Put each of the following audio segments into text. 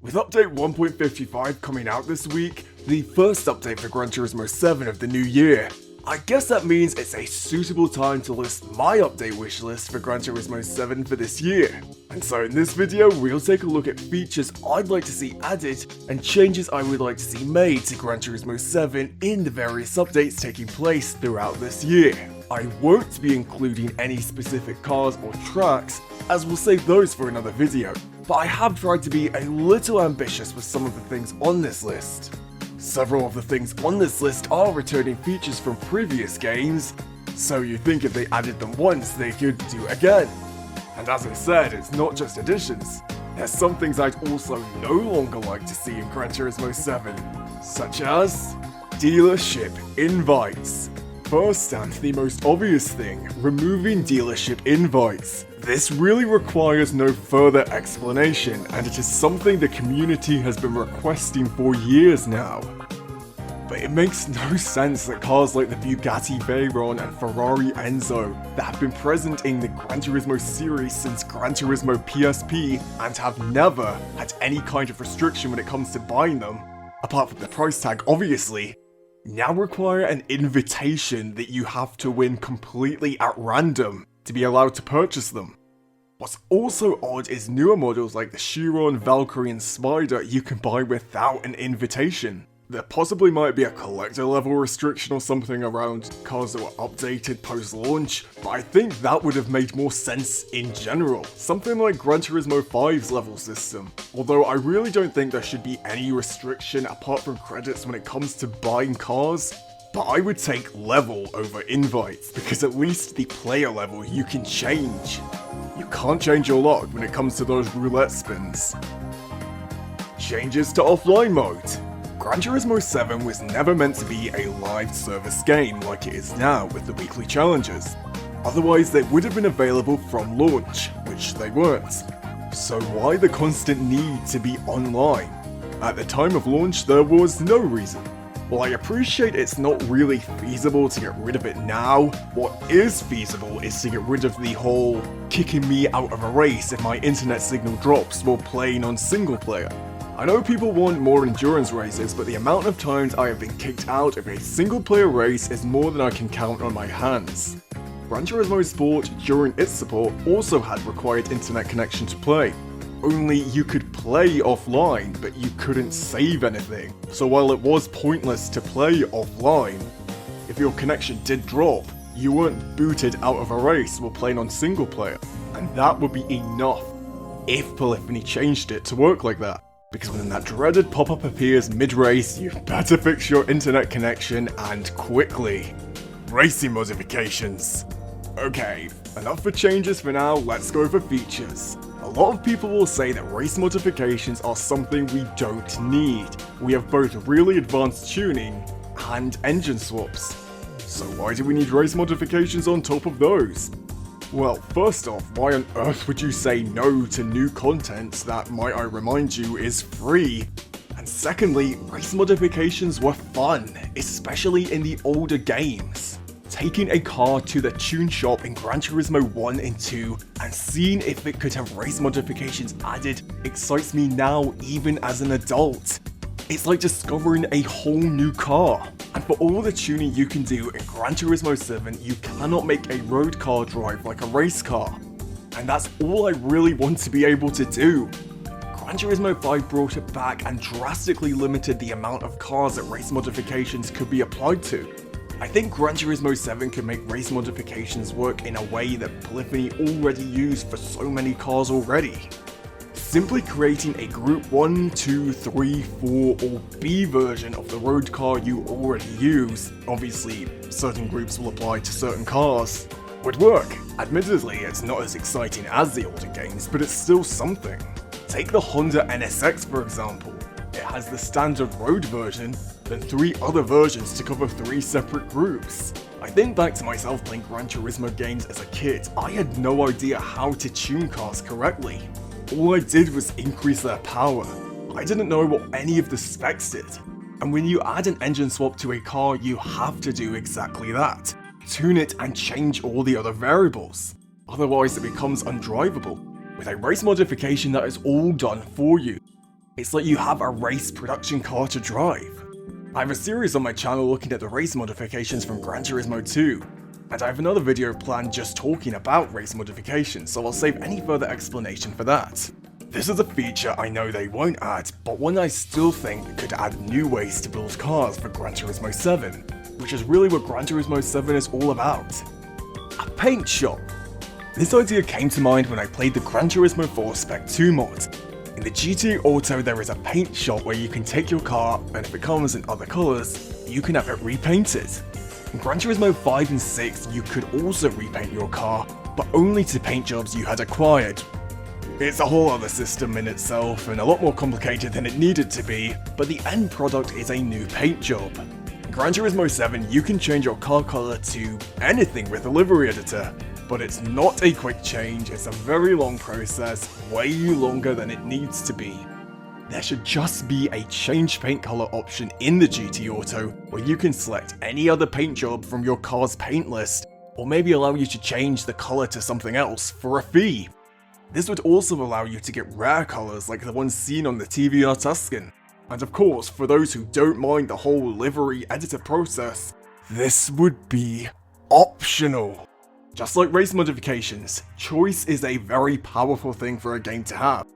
With update 1.55 coming out this week, the first update for Gran Turismo 7 of the new year, I guess that means it's a suitable time to list my update wishlist for Gran Turismo 7 for this year. And so in this video, we'll take a look at features I'd like to see added and changes I would like to see made to Gran Turismo 7 in the various updates taking place throughout this year. I won't be including any specific cars or tracks, as we'll save those for another video, but I have tried to be a little ambitious with some of the things on this list. Several of the things on this list are returning features from previous games, so you'd think if they added them once, they could do it again. And as I said, it's not just additions. There's some things I'd also no longer like to see in Gran Turismo 7, such as dealership invites. First, and the most obvious thing, removing dealership invites. This really requires no further explanation, and it is something the community has been requesting for years now. But it makes no sense that cars like the Bugatti Veyron and Ferrari Enzo that have been present in the Gran Turismo series since Gran Turismo PSP and have never had any kind of restriction when it comes to buying them, apart from the price tag obviously, now require an invitation that you have to win completely at random to be allowed to purchase them. What's also odd is newer models like the Chiron, Valkyrie and Spider you can buy without an invitation. There possibly might be a collector level restriction or something around cars that were updated post-launch, but I think that would have made more sense in general. Something like Gran Turismo 5's level system, although I really don't think there should be any restriction apart from credits when it comes to buying cars. But I would take level over invites, because at least the player level you can change. You can't change your log when it comes to those roulette spins. Changes to offline mode. Gran Turismo 7 was never meant to be a live service game like it is now with the weekly challenges. Otherwise they would have been available from launch, which they weren't. So why the constant need to be online? At the time of launch there was no reason. While I appreciate it's not really feasible to get rid of it now, what is feasible is to get rid of the whole kicking me out of a race if my internet signal drops while playing on single player. I know people want more endurance races, but the amount of times I have been kicked out of a single player race is more than I can count on my hands. Gran Turismo Sport during its support also had required internet connection to play. Only you could play offline, but you couldn't save anything. So while it was pointless to play offline, if your connection did drop, you weren't booted out of a race while playing on single player. And that would be enough if Polyphony changed it to work like that. Because when that dreaded pop-up appears mid-race, you better fix your internet connection and quickly. Racing modifications. Okay, enough for changes for now, let's go for features. A lot of people will say that race modifications are something we don't need. We have both really advanced tuning and engine swaps. So why do we need race modifications on top of those? Well, first off, why on earth would you say no to new content that, might I remind you, is free? And secondly, race modifications were fun, especially in the older games. Taking a car to the tune shop in Gran Turismo 1 and 2 and seeing if it could have race modifications added excites me now even as an adult. It's like discovering a whole new car. And for all the tuning you can do in Gran Turismo 7, you cannot make a road car drive like a race car. And that's all I really want to be able to do. Gran Turismo 5 brought it back and drastically limited the amount of cars that race modifications could be applied to. I think Gran Turismo 7 could make race modifications work in a way that Polyphony already used for so many cars already. Simply creating a Group 1, 2, 3, 4 or B version of the road car you already use, obviously certain groups will apply to certain cars, would work. Admittedly, it's not as exciting as the older games, but it's still something. Take the Honda NSX for example. It has the standard road version, then 3 other versions to cover 3 separate groups. I think back to myself playing Gran Turismo games as a kid, I had no idea how to tune cars correctly. All I did was increase their power. I didn't know what any of the specs did. And when you add an engine swap to a car, you have to do exactly that. Tune it and change all the other variables. Otherwise it becomes undrivable. With a race modification that is all done for you. It's like you have a race production car to drive. I have a series on my channel looking at the race modifications from Gran Turismo 2, and I have another video planned just talking about race modifications, so I'll save any further explanation for that. This is a feature I know they won't add, but one I still think could add new ways to build cars for Gran Turismo 7, which is really what Gran Turismo 7 is all about. A paint shop. This idea came to mind when I played the Gran Turismo 4 Spec 2 mod. In the GT Auto there is a paint shop where you can take your car, and if it comes in other colours, you can have it repainted. In Gran Turismo 5 and 6 you could also repaint your car, but only to paint jobs you had acquired. It's a whole other system in itself and a lot more complicated than it needed to be, but the end product is a new paint job. In Gran Turismo 7 you can change your car colour to anything with a livery editor, but it's not a quick change, it's a very long process, way longer than it needs to be. There should just be a change paint colour option in the GT Auto where you can select any other paint job from your car's paint list, or maybe allow you to change the colour to something else for a fee. This would also allow you to get rare colours like the ones seen on the TVR Tuscan. And of course, for those who don't mind the whole livery editor process, this would be optional. Just like race modifications, choice is a very powerful thing for a game to have.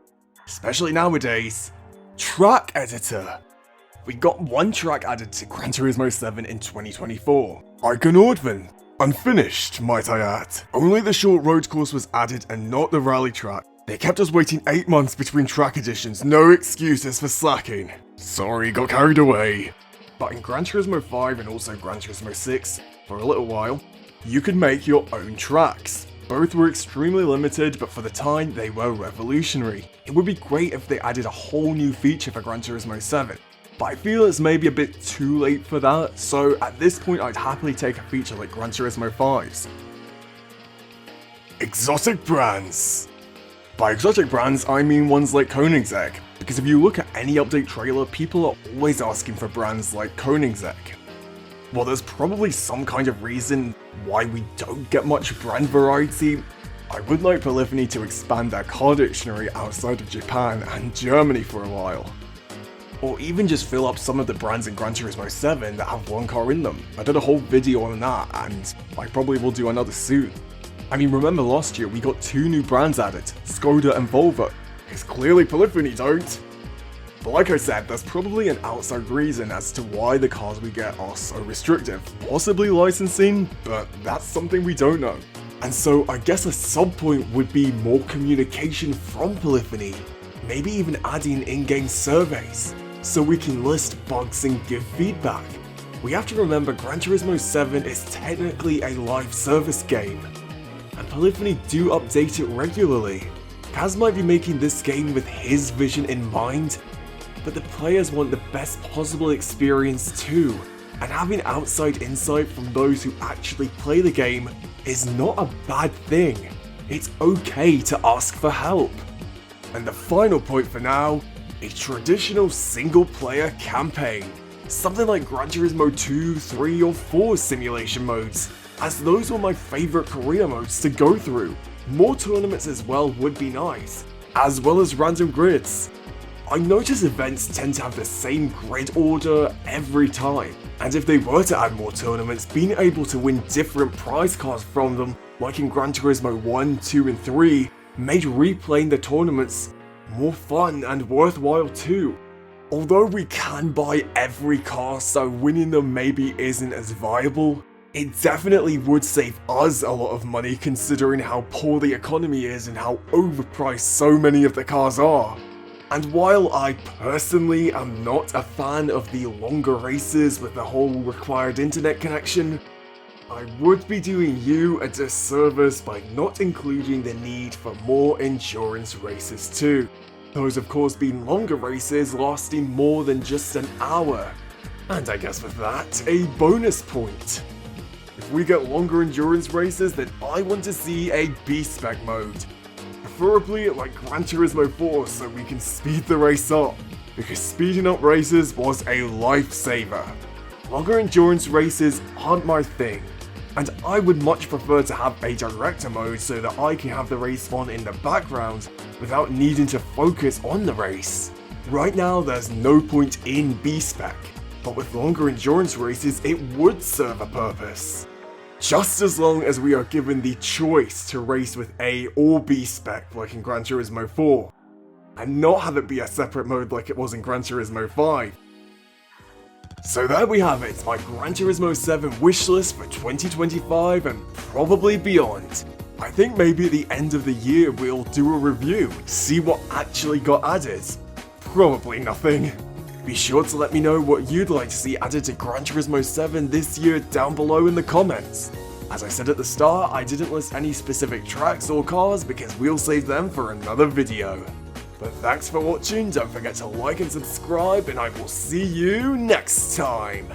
Especially nowadays. Track editor. We got one track added to Gran Turismo 7 in 2024. Icon Ordvan. Unfinished, might I add. Only the short road course was added and not the rally track. They kept us waiting 8 months between track editions, no excuses for slacking. Sorry, got carried away. But in Gran Turismo 5 and also Gran Turismo 6, for a little while, you could make your own tracks. Both were extremely limited, but for the time they were revolutionary. It would be great if they added a whole new feature for Gran Turismo 7. But I feel it's maybe a bit too late for that, so at this point I'd happily take a feature like Gran Turismo 5's. Exotic brands. By exotic brands I mean ones like Koenigsegg, because if you look at any update trailer, people are always asking for brands like Koenigsegg. While there's probably some kind of reason why we don't get much brand variety, I would like Polyphony to expand their car dictionary outside of Japan and Germany for a while. Or even just fill up some of the brands in Gran Turismo 7 that have one car in them. I did a whole video on that, and I probably will do another soon. I mean, remember last year we got 2 new brands added, Skoda and Volvo. Because clearly Polyphony don't. But like I said, there's probably an outside reason as to why the cars we get are so restrictive. Possibly licensing, but that's something we don't know. And so I guess a sub point would be more communication from Polyphony. Maybe even adding in-game surveys, so we can list bugs and give feedback. We have to remember Gran Turismo 7 is technically a live service game, and Polyphony do update it regularly. Kaz might be making this game with his vision in mind, but the players want the best possible experience too, and having outside insight from those who actually play the game is not a bad thing. It's okay to ask for help. And the final point for now, a traditional single-player campaign. Something like Gran Turismo 2, 3 or 4 simulation modes, as those were my favourite career modes to go through. More tournaments as well would be nice, as well as random grids. I notice events tend to have the same grid order every time, and if they were to add more tournaments, being able to win different prize cards from them, like in Gran Turismo 1, 2 and 3, made replaying the tournaments more fun and worthwhile too. Although we can buy every car, so winning them maybe isn't as viable, it definitely would save us a lot of money considering how poor the economy is and how overpriced so many of the cars are. And while I personally am not a fan of the longer races with the whole required internet connection, I would be doing you a disservice by not including the need for more endurance races too. Those of course being longer races lasting more than just an hour. And I guess with that, a bonus point. If we get longer endurance races, then I want to see a B-spec mode. Preferably like Gran Turismo 4 so we can speed the race up, because speeding up races was a lifesaver. Longer endurance races aren't my thing, and I would much prefer to have a director mode so that I can have the race on in the background without needing to focus on the race. Right now there's no point in B-spec, but with longer endurance races it would serve a purpose. Just as long as we are given the choice to race with A or B-spec like in Gran Turismo 4, and not have it be a separate mode like it was in Gran Turismo 5. So there we have it, my Gran Turismo 7 wishlist for 2025 and probably beyond. I think maybe at the end of the year we'll do a review, see what actually got added. Probably nothing. Be sure to let me know what you'd like to see added to Gran Turismo 7 this year down below in the comments. As I said at the start, I didn't list any specific tracks or cars because we'll save them for another video. But thanks for watching, don't forget to like and subscribe, and I will see you next time!